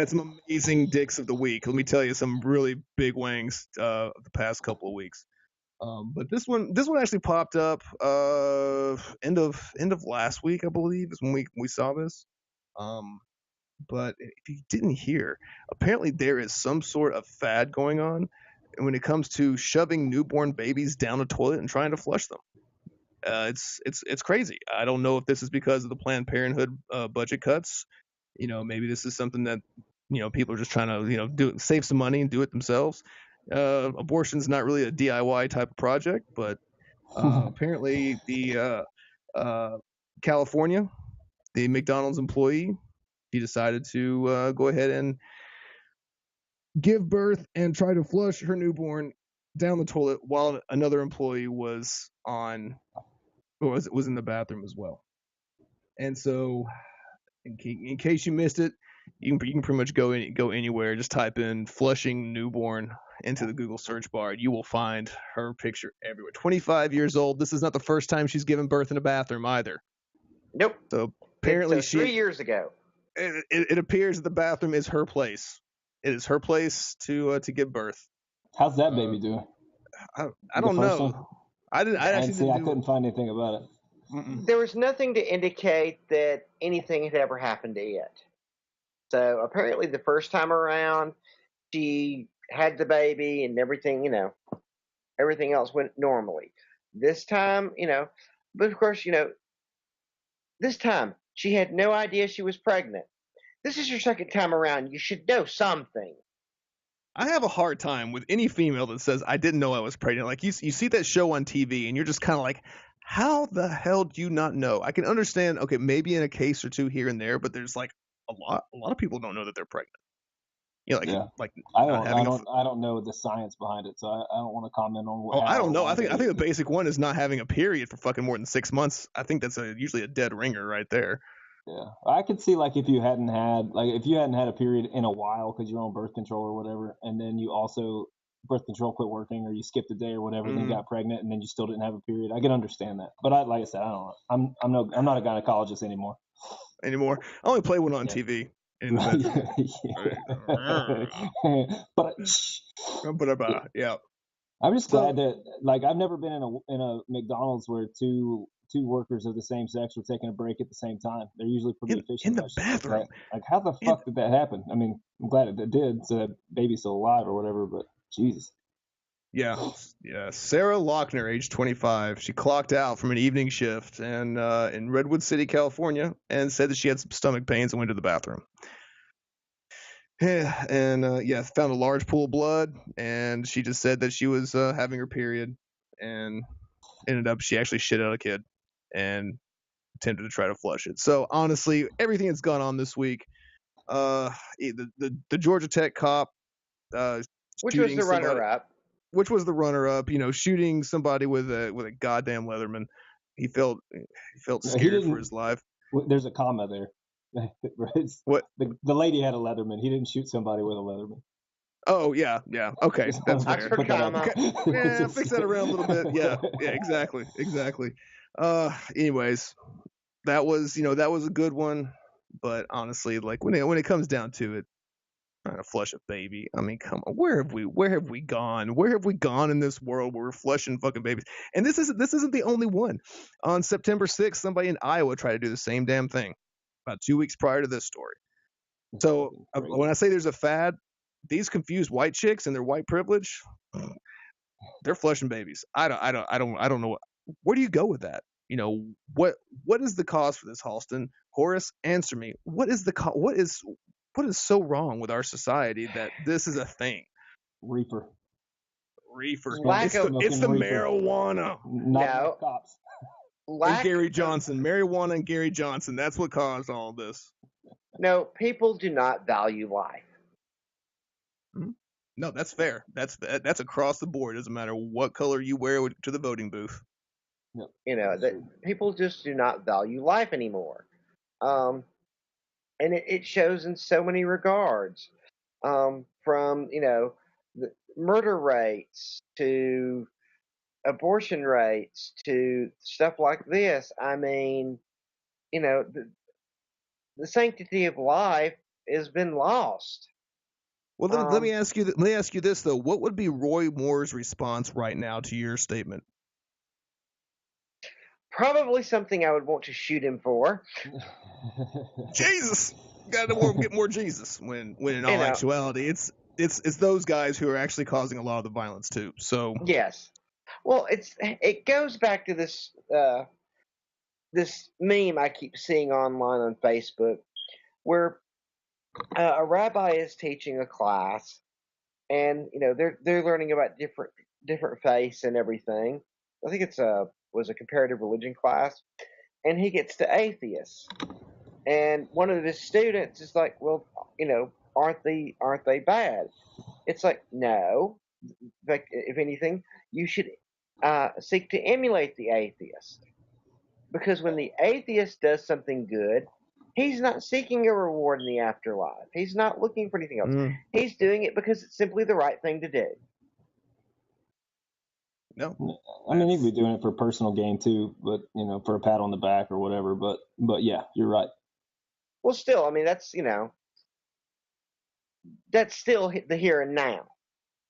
amazing dicks of the week. Let me tell you, some really big wangs the past couple of weeks. But this one actually popped up end of last week, I believe, is when we saw this. But if you didn't hear, apparently there is some sort of fad going on when it comes to shoving newborn babies down a toilet and trying to flush them. It's crazy. I don't know if this is because of the Planned Parenthood budget cuts. Maybe this is something that people are just trying to save some money and do it themselves. Abortion's not really a DIY type of project, but apparently the California, the McDonald's employee, he decided to go ahead and give birth and try to flush her newborn down the toilet while another employee was in the bathroom as well. And so, in case you missed it, you can pretty much go anywhere. Just type in "flushing newborn" into the Google search bar, and you will find her picture everywhere. 25 years old. This is not the first time she's given birth in a bathroom either. Nope. So apparently, 3 years ago. It appears that the bathroom is her place. It is her place to give birth. How's that baby doing? I don't know. I couldn't find anything about it. There was nothing to indicate that anything had ever happened to it. So apparently, the first time around, she had the baby and everything. Everything else went normally. This time, but of course, this time she had no idea she was pregnant. This is your second time around. You should know something. I have a hard time with any female that says I didn't know I was pregnant. Like you see that show on TV and you're just kind of like, how the hell do you not know? I can understand, okay, maybe in a case or two here and there, but there's like a lot of people don't know that they're pregnant. I don't know the science behind it, so I don't want to comment on what. I don't know. I think the basic one is not having a period for fucking more than 6 months. I think that's usually a dead ringer right there. Yeah, I could see if you hadn't had a period in a while because you're on birth control or whatever, and then you also birth control quit working or you skipped a day or whatever, then you got pregnant and then you still didn't have a period. I can understand that, but like I said, I don't know. I'm not a gynecologist anymore. I only play one on TV. But yeah. I'm just glad that I've never been in a McDonald's where two workers of the same sex were taking a break at the same time. They're usually pretty efficient in the bathroom. How the fuck did that happen? I mean, I'm glad it did, so that baby's still alive or whatever. But Jesus. Yeah. Sarah Lochner, age 25. She clocked out from an evening shift in Redwood City, California, and said that she had some stomach pains and went to the bathroom. Yeah, and found a large pool of blood, and she just said that she was having her period, and ended up she actually shit out a kid, and attempted to try to flush it. So honestly, everything that's gone on this week, the Georgia Tech cop, which was the runner-up. Which was the runner-up, shooting somebody with a goddamn Leatherman. He felt scared for his life. There's a comma there. What? The lady had a Leatherman. He didn't shoot somebody with a Leatherman. Oh yeah. Okay, that's fair. Oxford comma. Yeah, fix that around a little bit. Yeah, exactly. Anyways, that was a good one, but honestly, like when it comes down to it, trying to flush a baby. I mean, come on, where have we gone? Where have we gone in this world where we're flushing fucking babies? And this isn't the only one. On September 6th, somebody in Iowa tried to do the same damn thing. About 2 weeks prior to this story. So when I say there's a fad, these confused white chicks and their white privilege, they're flushing babies. I don't know. Where do you go with that? What is the cause for this, Halston? Horace, answer me. What is what is so wrong with our society that this is a thing? Reefer. Lack of It's the reefer. marijuana. No. Cops. And Gary Johnson, marijuana and Gary Johnson. That's what caused all this. No, people do not value life. No, that's fair. That's across the board. It doesn't matter what color you wear to the voting booth. Yep. That people just do not value life anymore. And it shows in so many regards. From the murder rates to abortion rates to stuff like this. I mean, the sanctity of life has been lost. Well, let me ask you. Let me ask you this though. What would be Roy Moore's response right now to your statement? Probably something I would want to shoot him for. Jesus, got to get more Jesus. When in all actuality, it's those guys who are actually causing a lot of the violence too. So yes, well, it goes back to this this meme I keep seeing online on Facebook, where a rabbi is teaching a class, and they're learning about different faiths and everything. I think was a comparative religion class, and he gets to atheists, and one of his students is like, well, aren't they bad? It's like, no. Like, if anything, you should seek to emulate the atheist, because when the atheist does something good, he's not seeking a reward in the afterlife. He's not looking for anything else. He's doing it because it's simply the right thing to do. No, I mean, he'd be doing it for personal gain too, but for a pat on the back or whatever. But yeah, you're right. Well, still, I mean, that's still the here and now.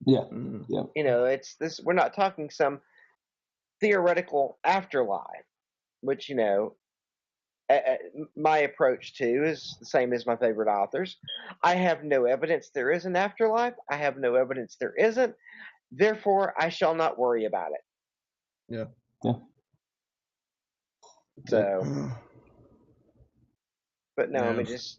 Yeah, yeah. It's this. We're not talking some theoretical afterlife, which my approach to is the same as my favorite authors. I have no evidence there is an afterlife. I have no evidence there isn't. Therefore, I shall not worry about it. Yeah. So, but no, I mean, just.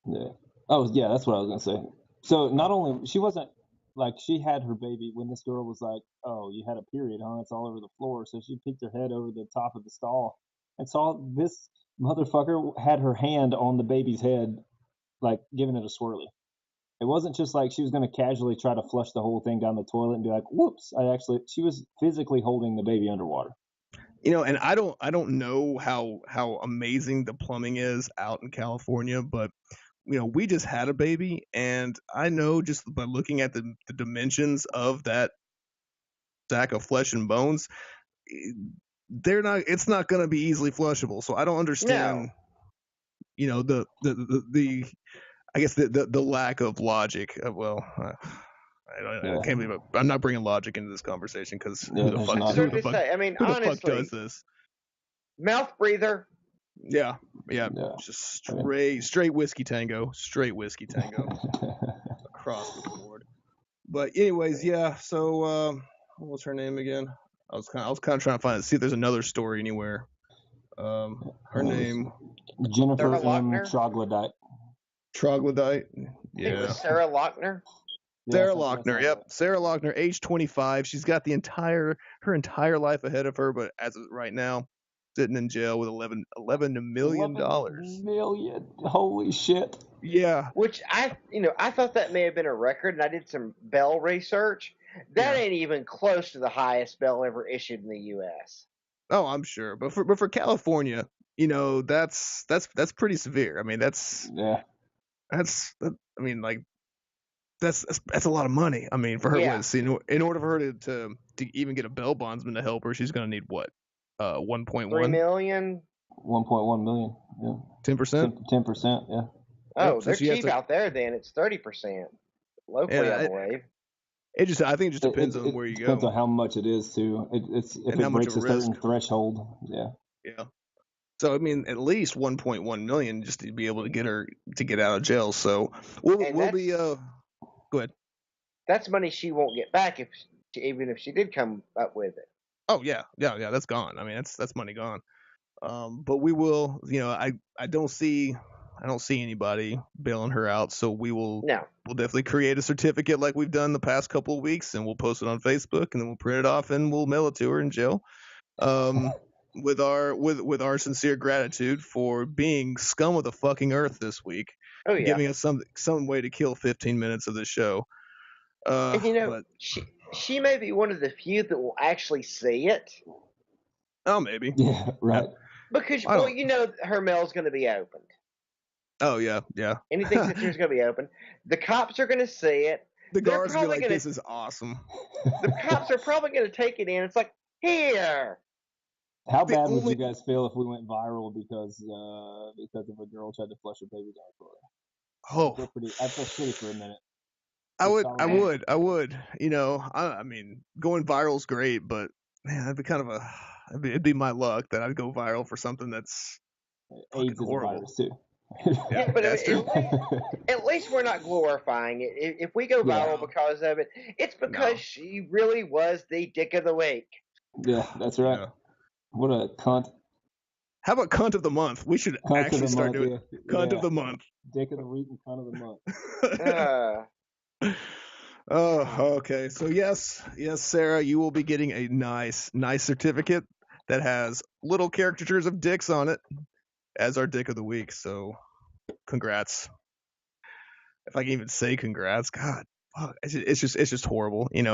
Yeah. Oh, yeah, that's what I was gonna say. So not only she wasn't like she had her baby when this girl was like, "Oh, you had a period, huh? It's all over the floor." So she peeked her head over the top of the stall and saw this motherfucker had her hand on the baby's head, like giving it a swirly. It wasn't just like she was gonna casually try to flush the whole thing down the toilet and be like, "Whoops!" She was physically holding the baby underwater. And I don't know how amazing the plumbing is out in California, but we just had a baby, and I know just by looking at the dimensions of that sack of flesh and bones, it's not going to be easily flushable. So I don't understand, the I guess the lack of logic. I can't believe I'm not bringing logic into this conversation because who the fuck does this? Mouth breather. Yeah. Just straight whiskey tango across the board. But anyways, yeah. So what was her name again? I was kind of trying to find see if there's another story anywhere. Her name Jennifer M. Troglodyte. Troglodyte. Yeah. It was Sarah Lochner. Sarah Lochner, yep. Sarah Lochner, age 25. She's got her entire life ahead of her, but as of right now, sitting in jail with $11 million. $11 million. Holy shit. Yeah. Which I thought that may have been a record, and I did some bail research. That ain't even close to the highest bail ever issued in the U.S. Oh, I'm sure, but for California, that's pretty severe. I mean, I mean, like that's a lot of money. I mean, for her, Yeah. in order for her to even get a bail bondsman to help her, she's going to need what? 1.1? $3 million. 1.1 million. Yeah. 10%. 10%. Yeah. Oh, Yep, so they're she has cheap to- out there. Then it's 30%. Locally, Yeah, I believe. I think it just depends on where you depends go on how much it is too. It's if and how it much breaks of a a certain risk. threshold. Yeah. Yeah. So I mean, at least 1.1 million just to be able to get her to get out of jail. So we'll be. Go ahead. That's money she won't get back even if she did come up with it. Oh yeah. That's gone. I mean, that's money gone. But we will. I don't see anybody bailing her out. So we'll definitely create a certificate like we've done the past couple of weeks, and we'll post it on Facebook, and then we'll print it off and we'll mail it to her in jail. With our sincere gratitude for being scum of the fucking earth this week, giving us some way to kill 15 minutes of the show. And but she may be one of the few that will actually see it. Oh, maybe. Yeah, right. Because her mail's going to be opened. Oh yeah. Anything sent here is going to be open. The cops are going to see it. The guards will be like, "This is awesome." The cops are probably going to take it in. It's like, here. How bad would you guys feel if we went viral because of a girl tried to flush her baby down the toilet? I feel shitty for a minute. I would. I mean, going viral's great, but man, that'd be kind of it'd be my luck that I'd go viral for something that's AIDS is horrible. a virus too. Yeah, but at least we're not glorifying it. If we go viral because of it, it's because she really was the dick of the week. Yeah, that's right. Yeah. What a cunt. How about cunt of the month? We should actually start doing cunt of the month. Dick of the week and cunt of the month. Okay. So yes, Sarah, you will be getting a nice certificate that has little caricatures of dicks on it as our dick of the week. So congrats. If I can even say congrats, God. It's just horrible, and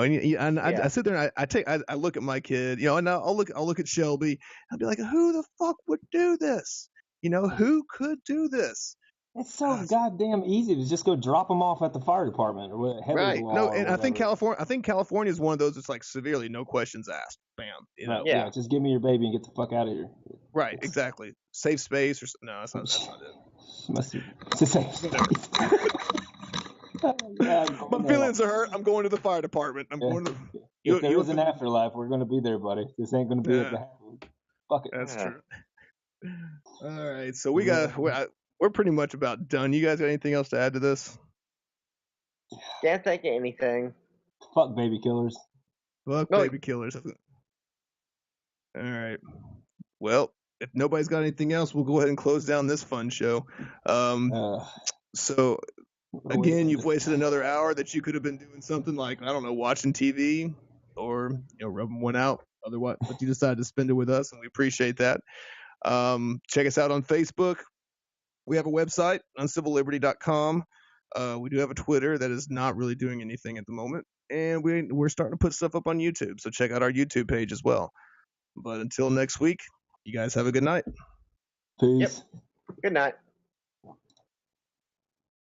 I sit there and I look at my kid, and I'll look at Shelby. I'll be like, who the fuck would do this? Who could do this? It's so goddamn easy to just go drop them off at the fire department or right. No, and I think California is one of those that's like severely no questions asked. Bam. Right. Yeah. Just give me your baby and get the fuck out of here. Right. Exactly. Save space or no, that's not it. It's a safe space. My feelings are hurt. I'm going to the fire department. I'm going to. If there is an afterlife, we're going to be there, buddy. This ain't going to be at the house. Fuck it. That's true. All right, so we're pretty much about done. You guys got anything else to add to this? Can't think of anything. Fuck baby killers. Baby killers. All right. Well, if nobody's got anything else, we'll go ahead and close down this fun show. So. Again, you've wasted another hour that you could have been doing something like, I don't know, watching TV or, rubbing one out. Otherwise, but you decided to spend it with us, and we appreciate that. Check us out on Facebook. We have a website, uncivilliberty.com. We do have a Twitter that is not really doing anything at the moment. And we're starting to put stuff up on YouTube, so check out our YouTube page as well. But until next week, you guys have a good night. Peace. Yep. Good night.